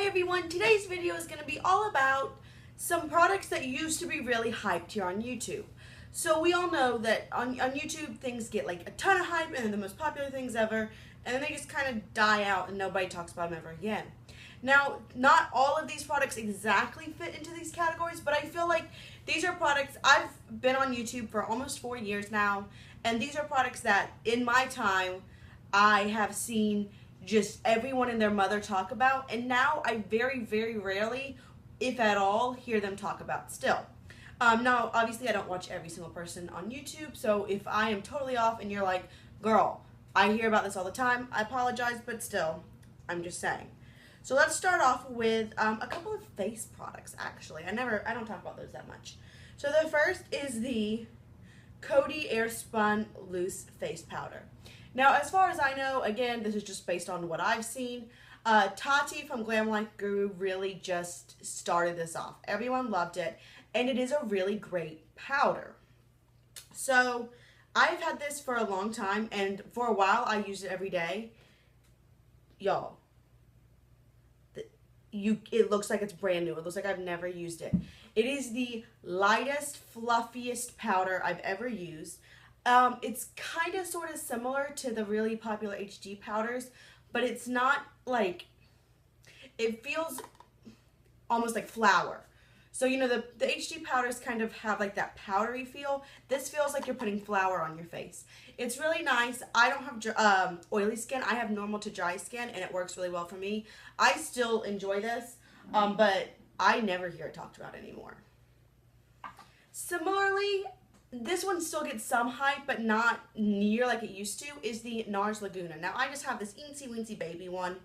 Hi everyone, today's video is going to be all about some products that used to be really hyped here on YouTube. So we all know that on YouTube things get like a ton of hype and they're the most popular things ever, and then they just kind of die out and nobody talks about them ever again. Now, not all of these products exactly fit into these categories, but I feel like these are products, I've been on YouTube for almost 4 years now, and these are products that in my time I have seen just everyone and their mother talk about, and now I very, very rarely, if at all, hear them talk about still. Now, obviously, I don't watch every single person on YouTube, so if I am totally off and you're like, girl, I hear about this all the time, I apologize, but still, I'm just saying. So let's start off with a couple of face products, actually. I don't talk about those that much. So the first is the Coty Airspun Loose Face Powder. Now, as far as I know, again, this is just based on what I've seen, Tarte from Glam Life Guru really just started this off. Everyone loved it, and it is a really great powder. So, I've had this for a long time, and for a while, I used it every day. Y'all, it looks like it's brand new. It looks like I've never used it. It is the lightest, fluffiest powder I've ever used. It's kind of sort of similar to the really popular HD powders, but it's not like, it feels almost like flour. So, you know, the HD powders kind of have like that powdery feel. This feels like you're putting flour on your face. It's really nice. I don't have oily skin. I have normal to dry skin, and it works really well for me. I still enjoy this, but I never hear it talked about anymore. Similarly, this one still gets some hype, but not near like it used to, is the Nars Laguna. Now, I just have this eensy weensy baby one,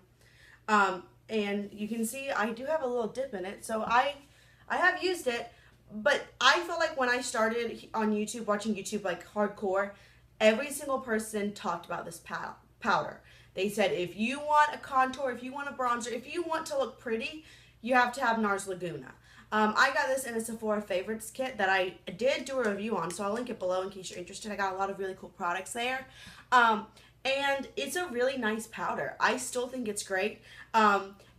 and you can see I do have a little dip in it, so I have used it, but I feel like when I started on YouTube, watching YouTube like hardcore, every single person talked about this powder. They said, if you want a contour, if you want a bronzer, if you want to look pretty, you have to have Nars Laguna. I got this in a Sephora Favorites kit that I did do a review on, so I'll link it below in case you're interested. I got a lot of really cool products there. And it's a really nice powder. I still think it's great.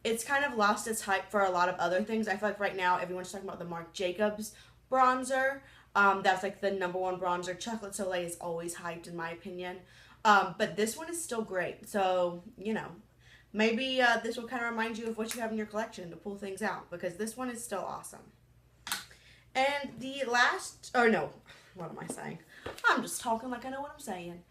It's kind of lost its hype for a lot of other things. I feel like right now everyone's talking about the Marc Jacobs bronzer. That's like the #1 bronzer. Chocolate Soleil is always hyped in my opinion. But this one is still great. So, you know, maybe this will kind of remind you of what you have in your collection to pull things out, because this one is still awesome. And the last, or no, what am I saying? I'm just talking like I know what I'm saying.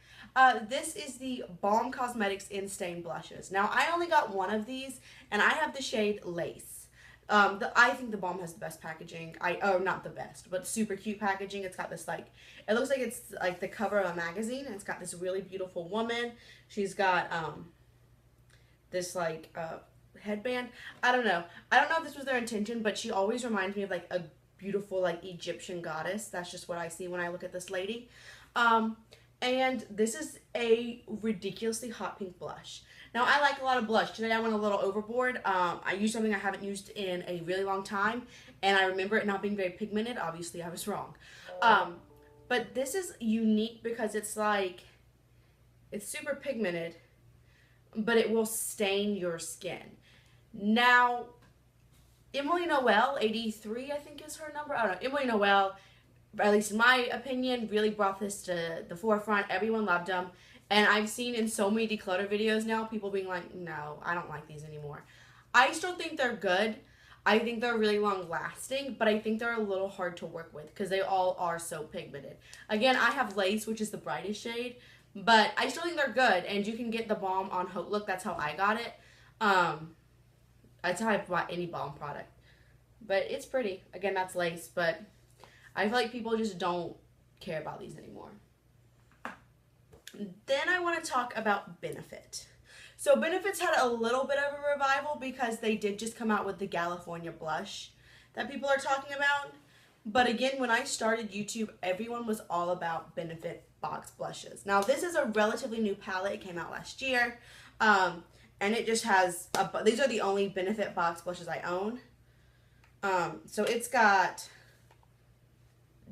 This is the Balm Cosmetics Instain blushes. Now, I only got one of these, and I have the shade Lace. I think the Balm has the best packaging. Not the best, but super cute packaging. It's got this, like, it looks like it's like the cover of a magazine, and it's got this really beautiful woman. She's got, this like headband. I don't know if this was their intention, but she always reminds me of like a beautiful like Egyptian goddess. That's just what I see when I look at this lady. And this is a ridiculously hot pink blush. Now, I like a lot of blush. Today I went a little overboard. I used something I haven't used in a really long time, and I remember it not being very pigmented. Obviously I was wrong. But this is unique because it's like, it's super pigmented, but it will stain your skin. Now, Emily Noel, 83, I think is her number. I don't know. Emily Noel, at least in my opinion, really brought this to the forefront. Everyone loved them. And I've seen in so many declutter videos now, people being like, no, I don't like these anymore. I still think they're good. I think they're really long lasting, but I think they're a little hard to work with because they all are so pigmented. Again, I have Lace, which is the brightest shade. But I still think they're good, and you can get the Balm on Haute Look. That's how I got it. That's how I bought any Balm product. But it's pretty. Again, that's Lace, but I feel like people just don't care about these anymore. Then I want to talk about Benefit. So Benefit's had a little bit of a revival because they did just come out with the California blush that people are talking about. But again, when I started YouTube, everyone was all about Benefit box blushes. Now, this is a relatively new palette. It came out last year. And it just has, these are the only Benefit box blushes I own. So it's got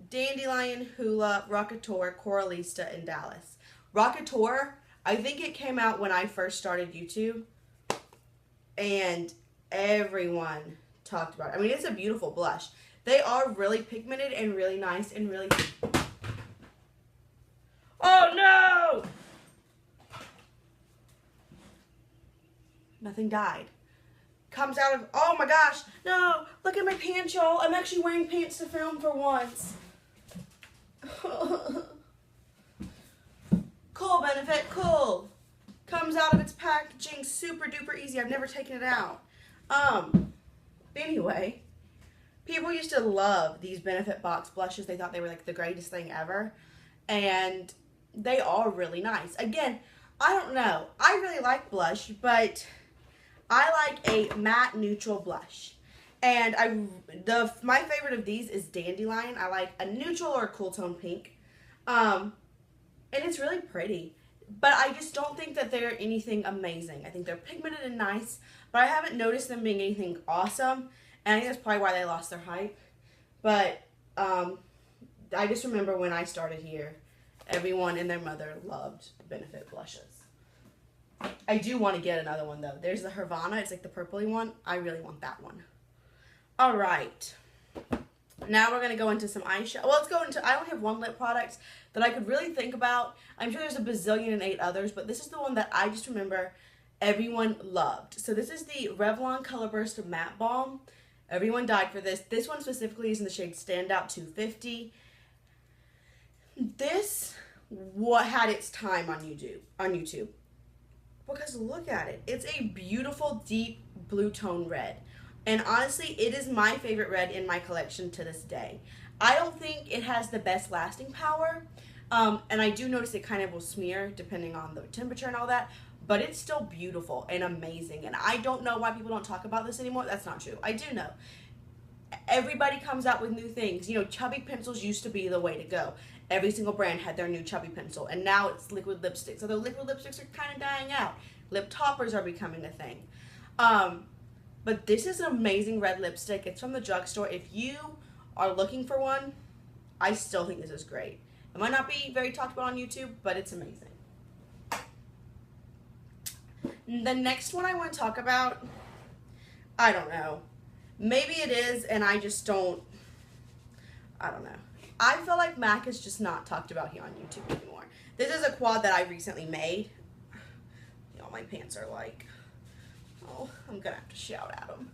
Dandelion, Hula, Rockateur, Coralista, and Dallas. Rockateur, I think it came out when I first started YouTube. And everyone talked about it. I mean, it's a beautiful blush. They are really pigmented and really nice and really... Oh, no! Nothing died. Comes out of... Oh, my gosh. No. Look at my pants, y'all. I'm actually wearing pants to film for once. Cool, Benefit. Cool. Comes out of its packaging super duper easy. I've never taken it out. Anyway, people used to love these Benefit box blushes. They thought they were like the greatest thing ever. And they are really nice. Again, I don't know. I really like blush, but I like a matte neutral blush. And my favorite of these is Dandelion. I like a neutral or a cool tone pink. And it's really pretty. But I just don't think that they're anything amazing. I think they're pigmented and nice, but I haven't noticed them being anything awesome. And I think that's probably why they lost their hype. But I just remember when I started here, everyone and their mother loved Benefit blushes. I do want to get another one though. There's the Havana. It's like the purpley one. I really want that one. All right. Now we're going to go into some eyeshadow. Well, let's go into, I only have one lip product that I could really think about. I'm sure there's a bazillion and 8 others, but this is the one that I just remember everyone loved. So this is the Revlon Color Burst Matte Balm. Everyone died for this. This one specifically is in the shade Standout 250. This had its time on YouTube. Because look at it. It's a beautiful deep blue tone red. And honestly, it is my favorite red in my collection to this day. I don't think it has the best lasting power. And I do notice it kind of will smear depending on the temperature and all that. But it's still beautiful and amazing. And I don't know why people don't talk about this anymore. That's not true. I do know. Everybody comes out with new things. You know, chubby pencils used to be the way to go. Every single brand had their new chubby pencil. And now it's liquid lipsticks. Although liquid lipsticks are kind of dying out. Lip toppers are becoming a thing. But this is an amazing red lipstick. It's from the drugstore. If you are looking for one, I still think this is great. It might not be very talked about on YouTube, but it's amazing. The next one I want to talk about, I don't know. Maybe it is, and I just don't, I don't know. I feel like MAC is just not talked about here on YouTube anymore. This is a quad that I recently made. You know, my pants are like... Oh, I'm gonna have to shout at them.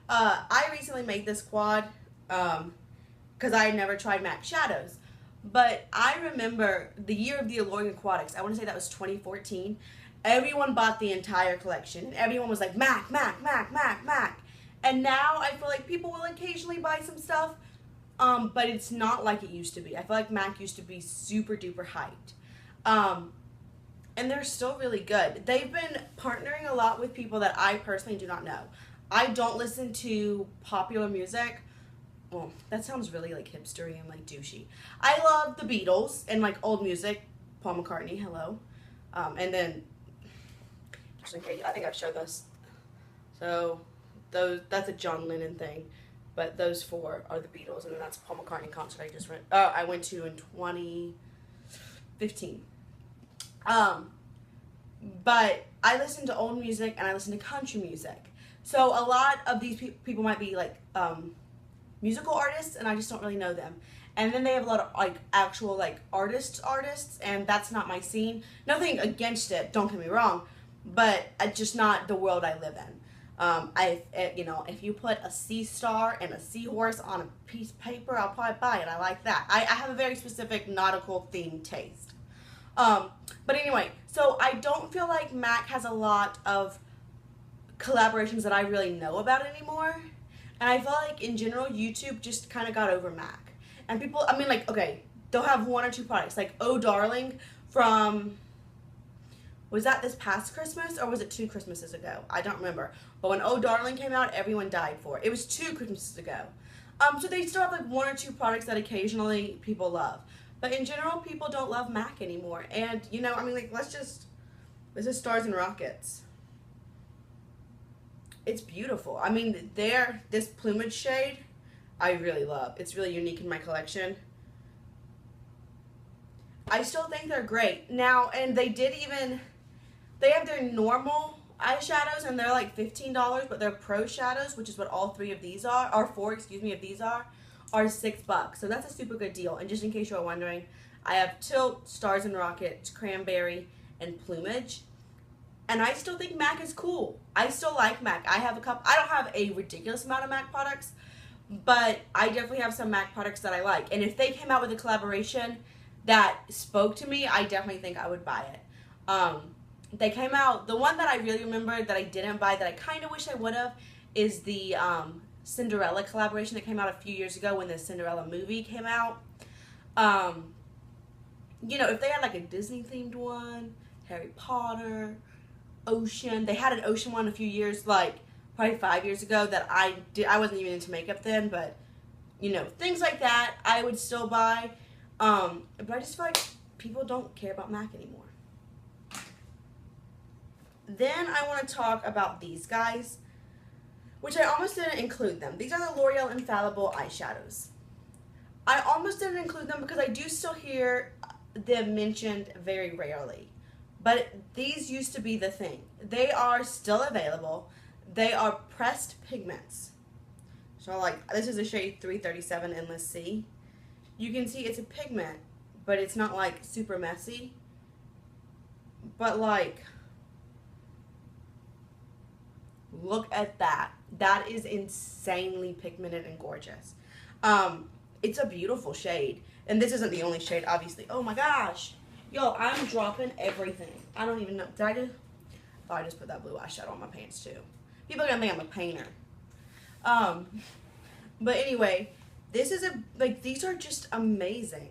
I recently made this quad because I had never tried MAC shadows. But I remember the year of the Alluring Aquatics, I want to say that was 2014. Everyone bought the entire collection. And everyone was like, MAC, MAC, MAC, MAC, MAC. And now I feel like people will occasionally buy some stuff, but it's not like it used to be. I feel like MAC used to be super duper hyped. And they're still really good. They've been partnering a lot with people that I personally do not know. I don't listen to popular music. Well, that sounds really like hipstery and like douchey. I love the Beatles and like old music. Paul McCartney, hello. And then, just in case, I think I've showed this. So, that's a John Lennon thing. But those 4 are the Beatles. And then that's a Paul McCartney concert I went to in 2015. But I listen to old music and I listen to country music. So a lot of these people might be like, musical artists, and I just don't really know them. And then they have a lot of like actual like artists, and that's not my scene. Nothing against it, don't get me wrong, but it's just not the world I live in. You know, if you put a sea star and a seahorse on a piece of paper, I'll probably buy it. I like that. I have a very specific nautical themed taste. But anyway, so I don't feel like MAC has a lot of collaborations that I really know about anymore. And I feel like in general, YouTube just kind of got over MAC. And people, I mean, like, okay, they'll have 1 or 2 products. Like, Oh Darling from, was that this past Christmas or was it 2 Christmases ago? I don't remember. But when Oh Darling came out, everyone died for it. It was 2 Christmases ago. So they still have like 1 or 2 products that occasionally people love. But in general, people don't love MAC anymore. And, you know, I mean, like, this is Stars and Rockets. It's beautiful. I mean, this plumage shade, I really love. It's really unique in my collection. I still think they're great. Now, and they have their normal eyeshadows, and they're like $15, but they're pro shadows, which is what all three of these are, or four, excuse me, of these are $6. So that's a super good deal. And just in case you are wondering, I have Tilt, Stars and Rockets, Cranberry, and Plumage. And I still think MAC is cool. I still like MAC. I have a couple. I don't have a ridiculous amount of MAC products, but I definitely have some MAC products that I like. And if they came out with a collaboration that spoke to me, I definitely think I would buy it. They came out, the one that I really remember that I didn't buy that I kind of wish I would have is the Cinderella collaboration that came out a few years ago when the Cinderella movie came out. You know, if they had like a Disney themed one, Harry Potter, Ocean. They had an Ocean one a few years, like probably 5 years ago that I wasn't even into makeup then, but you know, things like that I would still buy. But I just feel like people don't care about MAC anymore. Then I want to talk about these guys, which I almost didn't include them. These are the L'Oreal Infallible eyeshadows. I almost didn't include them because I do still hear them mentioned very rarely. But these used to be the thing. They are still available. They are pressed pigments. So like, this is a shade 337 Endless Sea. You can see it's a pigment, but it's not like super messy. But like, look at that. That is insanely pigmented and gorgeous. It's a beautiful shade. And this isn't the only shade, obviously. Oh my gosh. Yo, I'm dropping everything. I don't even know. Did I just? Oh, I just put that blue eyeshadow on my pants too. People are gonna think I'm a painter. But anyway, this is these are just amazing.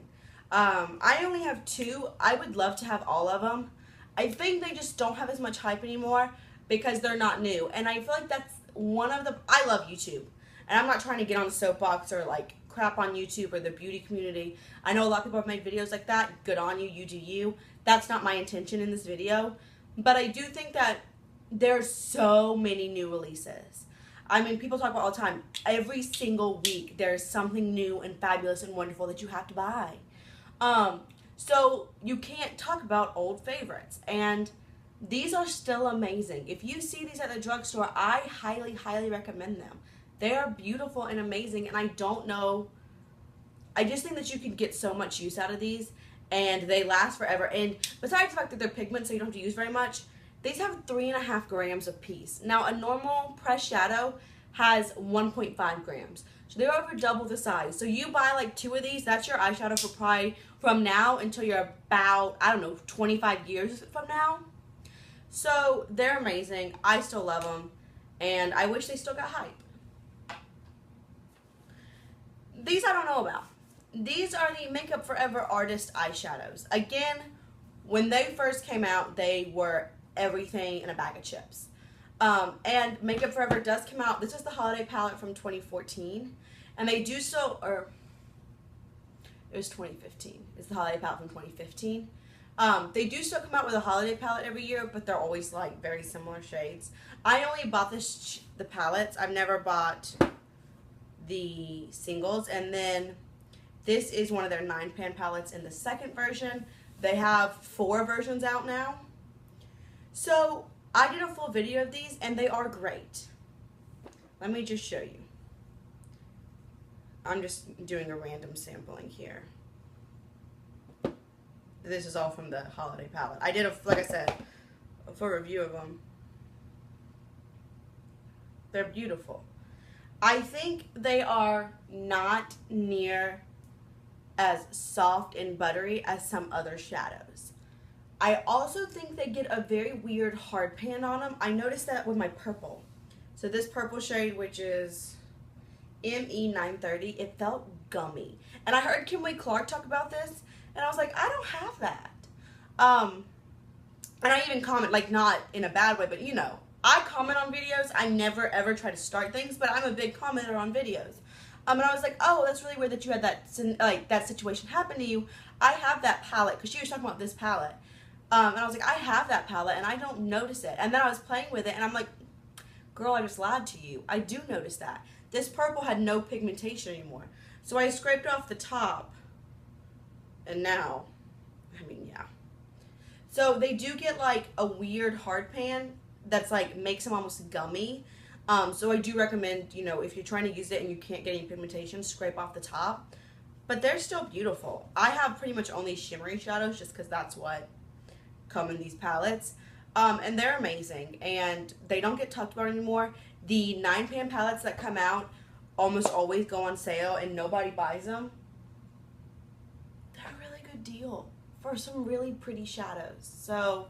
I only have two. I would love to have all of them. I think they just don't have as much hype anymore because they're not new. And I feel like that's one of the, I love YouTube. And I'm not trying to get on the soapbox or like crap on YouTube or the beauty community. I know a lot of people have made videos like that. Good on you, you do you. That's not my intention in this video. But I do think that there's so many new releases. I mean, people talk about all the time. Every single week, there's something new and fabulous and wonderful that you have to buy. So you can't talk about old favorites. And these are still amazing. If you see these at the drugstore, I highly, highly recommend them. They are beautiful and amazing, and I don't know, I just think that you can get so much use out of these, and they last forever. And besides the fact that they're pigments, so you don't have to use very much, these have 3.5 grams a piece. Now, a normal pressed shadow has 1.5 grams, so they're over double the size. So you buy like 2 of these, that's your eyeshadow for probably from now until you're about, I don't know, 25 years from now. So they're amazing. I still love them, and I wish they still got hype. These I don't know about. These are the Makeup Forever Artist eyeshadows. Again, when they first came out, they were everything in a bag of chips. And Makeup Forever does come out. This is the holiday palette from 2014. And they do so, or it was 2015. It's the holiday palette from 2015. They do still come out with a holiday palette every year, but they're always like very similar shades. I only bought the palettes. I've never bought the singles. And then this is one of their 9-pan palettes in the second version. They have 4 versions out now. So I did a full video of these, and they are great. Let me just show you. I'm just doing a random sampling here. This is all from the holiday palette. I did, like I said, a full review of them. They're beautiful. I think they are not near as soft and buttery as some other shadows. I also think they get a very weird hard pan on them. I noticed that with my purple. So this purple shade, which is ME930, it felt gummy. And I heard Kimberly Clark talk about this, and I was like, I don't have that. And I even comment, like, not in a bad way, but you know, I comment on videos. I never ever try to start things, but I'm a big commenter on videos. And I was like, oh, that's really weird that you had that situation happen to you. I have that palette, because she was talking about this palette. And I was like, I have that palette, and I don't notice it. And then I was playing with it, and I'm like, girl, I just lied to you. I do notice that. This purple had no pigmentation anymore. So I scraped off the top, and now, I mean, yeah. So they do get like a weird hard pan that's like makes them almost gummy. So I do recommend, you know, if you're trying to use it and you can't get any pigmentation, scrape off the top. But they're still beautiful. I have pretty much only shimmery shadows just because that's what come in these palettes. And they're amazing. And they don't get talked about anymore. The 9-pan palettes that come out almost always go on sale and nobody buys them. They're a really good deal for some really pretty shadows. So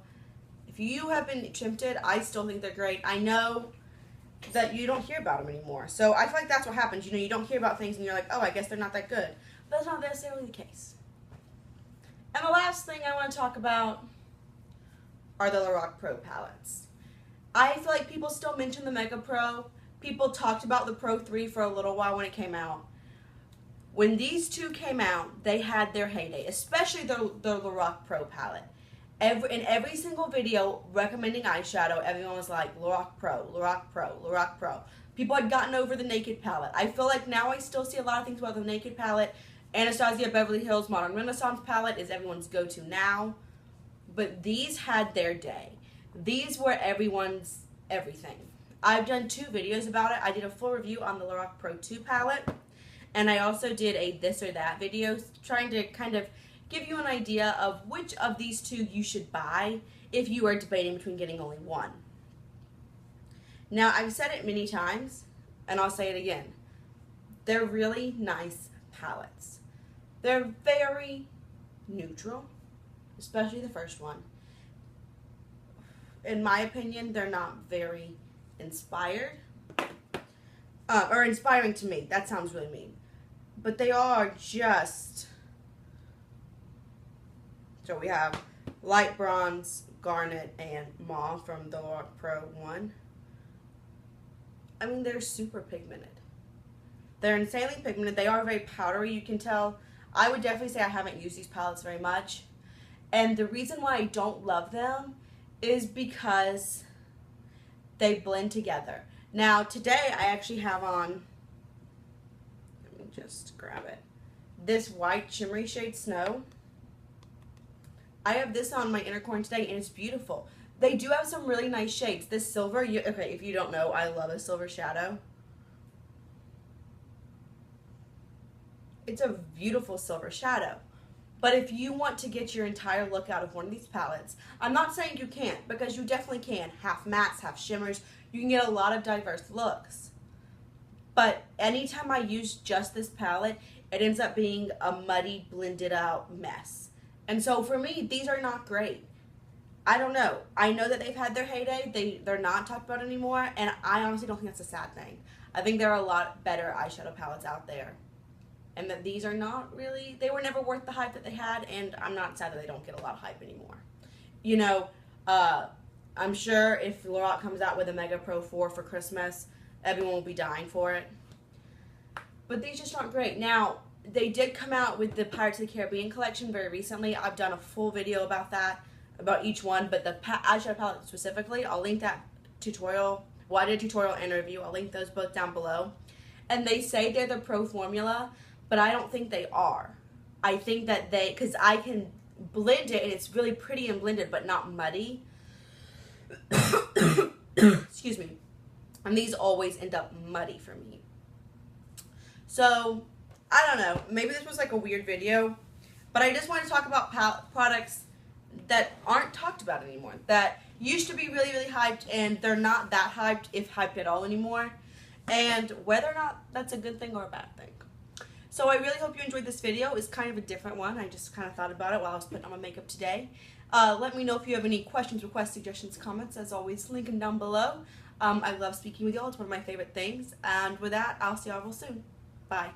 if you have been tempted, I still think they're great. I know that you don't hear about them anymore. So I feel like that's what happens. You know, you don't hear about things and you're like, oh, I guess they're not that good. But that's not necessarily the case. And the last thing I want to talk about are the Lorac Pro palettes. I feel like people still mention the Mega Pro. People talked about the Pro 3 for a little while when it came out. When these two came out, they had their heyday, especially the Lorac Pro palette. In every single video recommending eyeshadow, everyone was like, Lorac Pro, Lorac Pro, Lorac Pro. People had gotten over the Naked palette. I feel like now I still see a lot of things about the Naked palette. Anastasia Beverly Hills Modern Renaissance palette is everyone's go-to now. But these had their day. These were everyone's everything. I've done 2 videos about it. I did a full review on the Lorac Pro 2 palette. And I also did a this or that video trying to kind of give you an idea of which of these 2 you should buy if you are debating between getting only one. Now, I've said it many times, and I'll say it again. They're really nice palettes. They're very neutral, especially the first one. In my opinion, they're not very inspired. Or inspiring to me. That sounds really mean. But they are just... So we have light bronze, garnet, and mauve from the Lorac Pro 1. I mean, they're super pigmented. They're insanely pigmented. They are very powdery, you can tell. I would definitely say I haven't used these palettes very much. And the reason why I don't love them is because they blend together. Now, today I actually have on, let me just grab it, this white shimmery shade Snow. I have this on my inner corner today, and it's beautiful. They do have some really nice shades. This silver, okay, if you don't know, I love a silver shadow. It's a beautiful silver shadow. But if you want to get your entire look out of one of these palettes, I'm not saying you can't, because you definitely can. Half mattes, half shimmers. You can get a lot of diverse looks. But anytime I use just this palette, it ends up being a muddy, blended out mess. And so for me, these are not great. I don't know. I know that they've had their heyday. They're not talked about anymore. And I honestly don't think that's a sad thing. I think there are a lot better eyeshadow palettes out there. And that these are not really, they were never worth the hype that they had. And I'm not sad that they don't get a lot of hype anymore. You know, I'm sure if Lorac comes out with a Mega Pro 4 for Christmas, everyone will be dying for it. But these just aren't great. Now, they did come out with the Pirates of the Caribbean collection very recently. I've done a full video about that, about each one. But the eyeshadow palette specifically, I'll link that tutorial. Well, I did a tutorial and a review. I'll link those both down below. And they say they're the Pro formula, but I don't think they are. I think that because I can blend it, and it's really pretty and blended, but not muddy. Excuse me. And these always end up muddy for me. So, I don't know. Maybe this was like a weird video, but I just want to talk about products that aren't talked about anymore, that used to be really, really hyped, and they're not that hyped, if hyped at all anymore, and whether or not that's a good thing or a bad thing. So I really hope you enjoyed this video. It's kind of a different one. I just kind of thought about it while I was putting on my makeup today. Let me know if you have any questions, requests, suggestions, comments. As always, link them down below. I love speaking with y'all. It's one of my favorite things. And with that, I'll see y'all real soon. Bye.